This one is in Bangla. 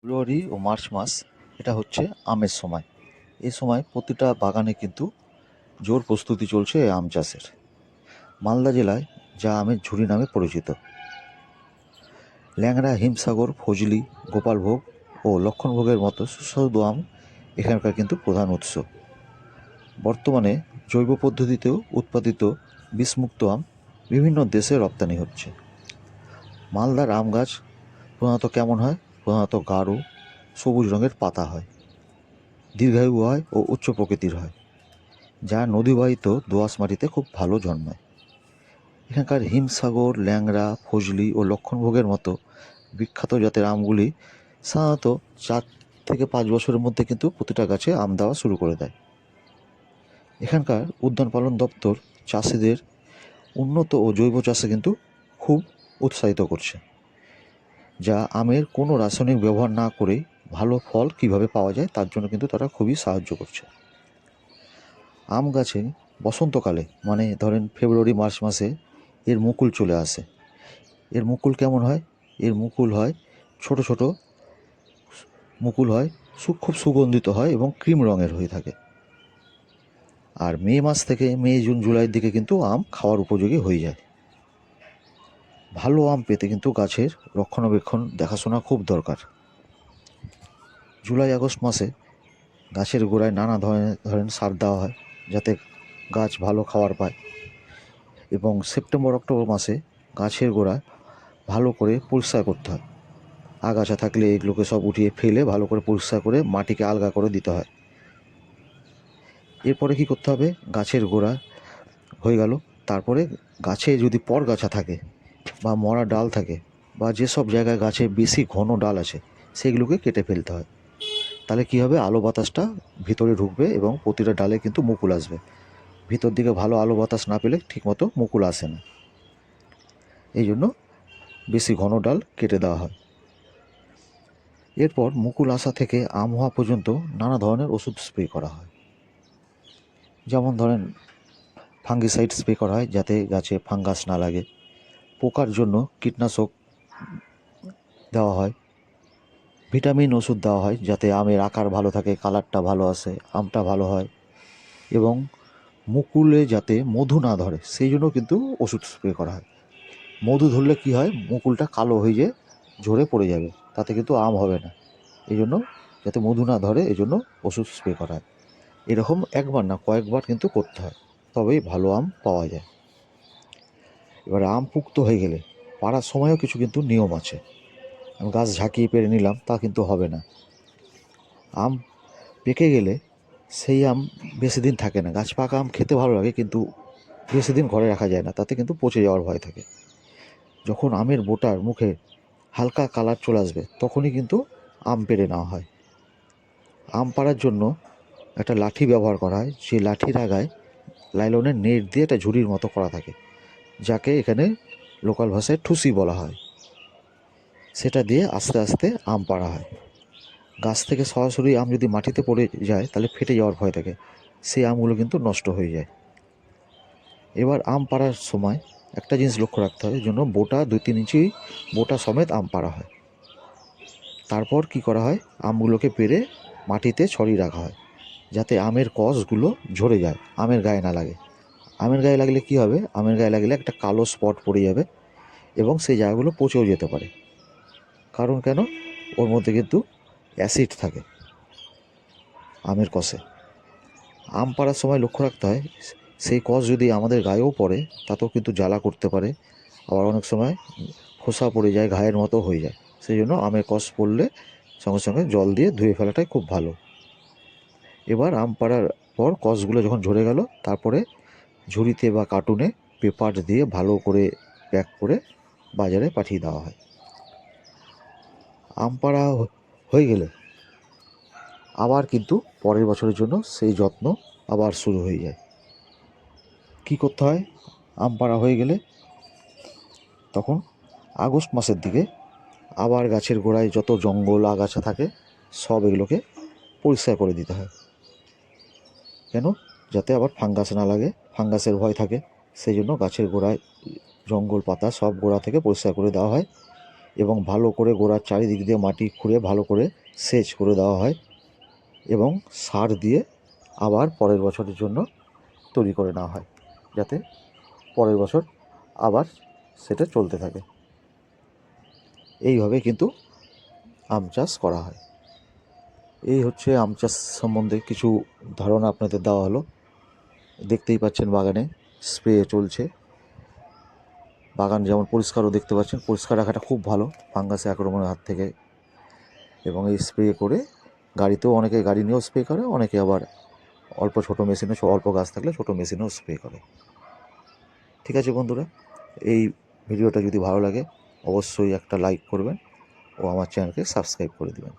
ফেব্রুয়ারি ও মার্চ মাস এটা হচ্ছে আমের সময়। এই সময় প্রতিটা বাগানে কিন্তু জোর প্রস্তুতি চলছে এই আম চাষের। মালদা জেলায় যা আমের ঝুড়ি নামে পরিচিত। ল্যাংড়া, হিমসাগর, ফজলি, গোপালভোগ ও লক্ষণভোগের মতো সুস্বাদু আম এখানকার কিন্তু প্রধান উৎস। বর্তমানে জৈব পদ্ধতিতেও উৎপাদিত বিষমুক্ত আম বিভিন্ন দেশে রপ্তানি হচ্ছে। মালদার আম গাছ প্রধানত কেমন হয়? প্রধানত গাঢ় সবুজ রঙের পাতা হয়, দীর্ঘায়ু হয় ও উচ্চ প্রকৃতির হয়, যা নদীবাহিত দোআঁশ মাটিতে খুব ভালো জন্মায়। এখানকার হিমসাগর, ল্যাংড়া, ফজলি ও লক্ষণভোগের মতো বিখ্যাত জাতের আমগুলি সাধারণত 4 থেকে 5 বছরের মধ্যে কিন্তু প্রতিটা গাছে আম দেওয়া শুরু করে দেয়। এখানকার উদ্যান পালন দপ্তর চাষিদের উন্নত ও জৈব চাষে কিন্তু খুব উৎসাহিত করছে, যা আমের কোনো রাসায়নিক ব্যবহার না করেই ভালো ফল কীভাবে পাওয়া যায় তার জন্য কিন্তু তারা খুবই সাহায্য করছে। আম গাছে বসন্তকালে মানে ধরেন ফেব্রুয়ারি মার্চ মাসে এর মুকুল চলে আসে। এর মুকুল কেমন হয়? এর মুকুল হয় ছোট ছোট মুকুল হয়, খুব সুগন্ধিত হয় এবং ক্রিম রঙের হয়ে থাকে। আর মে মাস থেকে মে, জুন, জুলাইয়ের দিকে কিন্তু আম খাওয়ার উপযোগী হয়ে যায়। ভালো আম পেতে কিন্তু গাছের রক্ষণাবেক্ষণ দেখাশোনা খুব দরকার। জুলাই আগস্ট মাসে গাছের গোড়ায় নানা ধরনের সার দেওয়া হয় যাতে গাছ ভালো খাবার পায়, এবং সেপ্টেম্বর অক্টোবর মাসে গাছের গোড়া ভালো করে পরিষ্কার করতে হয়। আগাছা থাকলে এগুলোকে সব উঠিয়ে ফেলে ভালো করে পরিষ্কার করে মাটিকে আলগা করে দিতে হয়। এরপরে কি করতে হবে? গাছের গোড়া হয়ে গেল, তারপরে গাছে যদি পরগাছা থাকে বা মরা ডাল থাকে বা যেসব জায়গায় গাছে বেশি ঘন ডাল আছে সেগুলোকে কেটে ফেলতে হয়। তাহলে কী হবে? আলো বাতাসটা ভিতরে ঢুকবে এবং প্রতিটা ডালে কিন্তু মুকুল আসবে। ভিতর দিকে ভালো আলো বাতাস না পেলে ঠিকমতো মুকুল আসে না। এই জন্য বেশি ঘন ডাল কেটে দেওয়া হয়। এরপর মুকুল আসা থেকে আম হওয়া পর্যন্ত নানা ধরনের ওষুধ স্প্রে করা হয়। যেমন ধরেন ফাঙ্গিসাইড স্প্রে করা হয় যাতে গাছে ফাঙ্গাস না লাগে। পোকার জন্য কীটনাশক দেওয়া হয়। ভিটামিন ওষুধ দেওয়া হয় যাতে আমের আকার ভালো থাকে, কালারটা ভালো আসে, আমটা ভালো হয়, এবং মুকুলে যাতে মধু না ধরে সেই জন্য কিন্তু ওষুধ স্প্রে করা হয়। মধু ধরলে কী হয়? মুকুলটা কালো হয়ে যেয়ে ঝরে পড়ে যাবে, তাতে কিন্তু আম হবে না। এই জন্য যাতে মধু না ধরে এই জন্য ওষুধ স্প্রে করা হয়। এরকম একবার না কয়েকবার কিন্তু করতে হয়, তবেই ভালো আম পাওয়া যায়। এবার আম পুক্ত হয়ে গেলে পাড়ার সময়ও কিছু কিন্তু নিয়ম আছে। আমি গাছ ঝাঁকিয়ে পেরে নিলাম তা কিন্তু হবে না। আম পেকে গেলে সেই আম বেশি দিন থাকে না। গাছ পাকা আম খেতে ভালো লাগে কিন্তু বেশি দিন ঘরে রাখা যায় না, তাতে কিন্তু পচে যাওয়ার ভয় থাকে। যখন আমের বোটার মুখে হালকা কালার চলে আসবে তখনই কিন্তু আম পেড়ে নেওয়া হয়। আম পাড়ার জন্য একটা লাঠি ব্যবহার করা হয়, সেই লাঠির আগায় লাইলনের নেট দিয়ে একটা ঝুড়ির মতো করা থাকে, যাকে এখানে লোকাল ভাষায় ঠুসি বলা হয়। সেটা দিয়ে আস্তে আস্তে আম পাড়া হয়। গাছ থেকে সরাসরি আম যদি মাটিতে পড়ে যায় তাহলে ফেটে যাওয়ার ভয় থাকে, সেই আমগুলো কিন্তু নষ্ট হয়ে যায়। এবার আম পাড়ার সময় একটা জিনিস লক্ষ্য রাখতে হয়, জন্য বোটা 2-3 ইঞ্চি বোটা সমেত আম পাড়া হয়। তারপর কি করা হয়? আমগুলোকে পেড়ে মাটিতে ছড়িয়ে রাখা হয় যাতে আমের কষগুলো ঝরে যায়, আমের গায়ে না লাগে। আমের গায়ে লাগলে কি হবে? আমের গায়ে লাগলে একটা কালো স্পট পড়ে যাবে এবং সেই জায়গাগুলো পচেও যেতে পারে। কারণ কেন? ওর মধ্যে কিন্তু অ্যাসিড থাকে আমের কষে। আম পাড়ার সময় লক্ষ্য রাখতে হয় সেই কষ যদি আমাদের গায়েও পড়ে তাতেও কিন্তু জ্বালা করতে পারে, আবার অনেক সময় খোসা পড়ে যায়, ঘায়ের মতো হয়ে যায়। সেই জন্য আমের কষ পড়লে সঙ্গে সঙ্গে জল দিয়ে ধুয়ে ফেলাটাই খুব ভালো। এবার আম পাড়ার পর কষগুলো যখন ঝরে গেল তারপরে ঝুড়িতে বা কার্টুনে পেপার দিয়ে ভালো করে প্যাক করে বাজারে পাঠিয়ে দেওয়া হয়। আম পাড়া হয়ে গেলে আবার কিন্তু পরের বছরের জন্য সেই যত্ন আবার শুরু হয়ে যায়। কি করতে হয়? আম পাড়া হয়ে গেলে তখন আগস্ট মাসের দিকে আবার গাছের গোড়ায় যত জঙ্গল আগাছা থাকে সব এগুলোকে পরিষ্কার করে দিতে হয়। কেন? যাতে আবার ফাঙ্গাস না লাগে, ফাঙ্গাসের ভয় থাকে। সেই জন্য গাছের গোড়ায় জঙ্গল পাতা সব গোড়া থেকে পরিষ্কার করে দেওয়া হয় এবং ভালো করে গোড়ার চারিদিক দিয়ে মাটি খুঁড়ে ভালো করে সেচ করে দেওয়া হয় এবং সার দিয়ে আবার পরের বছরের জন্য তৈরি করে নেওয়া হয়, যাতে পরের বছর আবার সেটা চলতে থাকে। এইভাবে কিন্তু আম চাষ করা হয়। এই হচ্ছে আম চাষ সম্বন্ধে কিছু ধারণা আপনাদের দেওয়া হলো। দেখতেই পাচ্ছেন বাগানে স্প্রে চলছে। বাগান যেমন পরিষ্কারও দেখতে পাচ্ছেন, পরিষ্কার রাখাটা খুব ভালো ফাঙ্গাসে আক্রমণের হাত থেকে। এবং এই স্প্রে করে গাড়িতেও অনেকে গাড়ি নিয়েও স্প্রে করে, অনেকে আবার অল্প ছোটো মেশিনে, অল্প গাছ থাকলে ছোটো মেশিনেও স্প্রে করে। ঠিক আছে বন্ধুরা, এই ভিডিওটা যদি ভালো লাগে অবশ্যই একটা লাইক করবেন ও আমার চ্যানেলকে সাবস্ক্রাইব করে দেবেন।